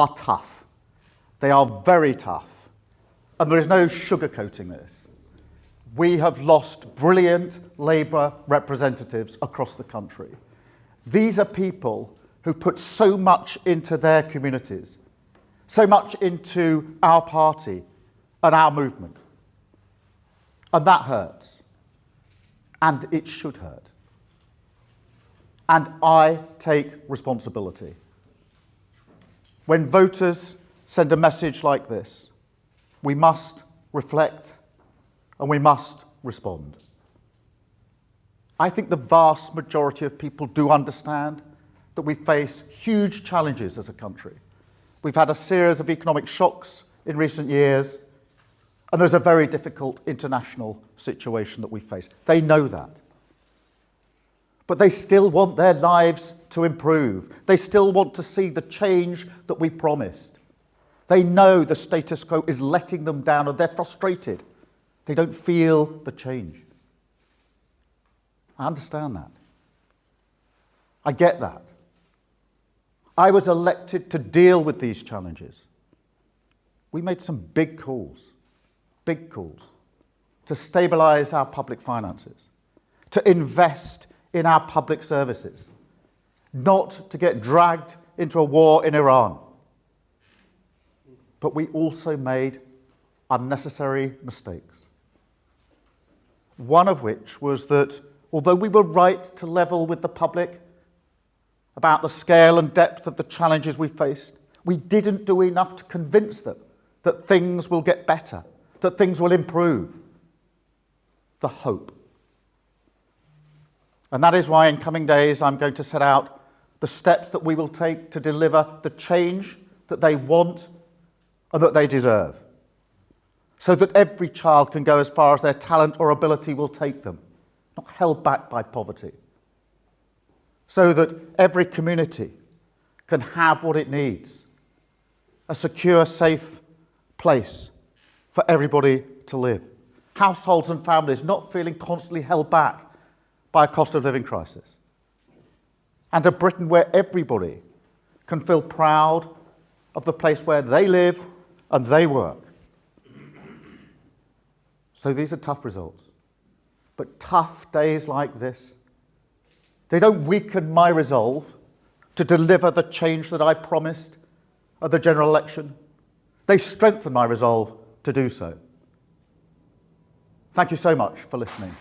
are tough. They are very tough. And there is no sugarcoating this. We have lost brilliant Labour representatives across the country. These are people who put so much into their communities, so much into our party and our movement. And that hurts. And it should hurt. And I take responsibility. When voters send a message like this, we must reflect and we must respond. I think the vast majority of people do understand that we face huge challenges as a country. We've had a series of economic shocks in recent years, and there's a very difficult international situation that we face. They know that. But they still want their lives to improve. They still want to see the change that we promised. They know the status quo is letting them down and they're frustrated. They don't feel the change. I understand that. I get that. I was elected to deal with these challenges. We made some big calls to stabilise our public finances, to invest in our public services, not to get dragged into a war in Iran. But we also made unnecessary mistakes. One of which was that although we were right to level with the public about the scale and depth of the challenges we faced, we didn't do enough to convince them that things will get better, that things will improve. The hope. And that is why in coming days I'm going to set out the steps that we will take to deliver the change that they want and that they deserve, so that every child can go as far as their talent or ability will take them, not held back by poverty, so that every community can have what it needs, a secure, safe place for everybody to live. Households and families not feeling constantly held back by a cost of living crisis. And a Britain where everybody can feel proud of the place where they live and they work. So these are tough results. But tough days like this, they don't weaken my resolve to deliver the change that I promised at the general election. They strengthen my resolve to do so. Thank you so much for listening.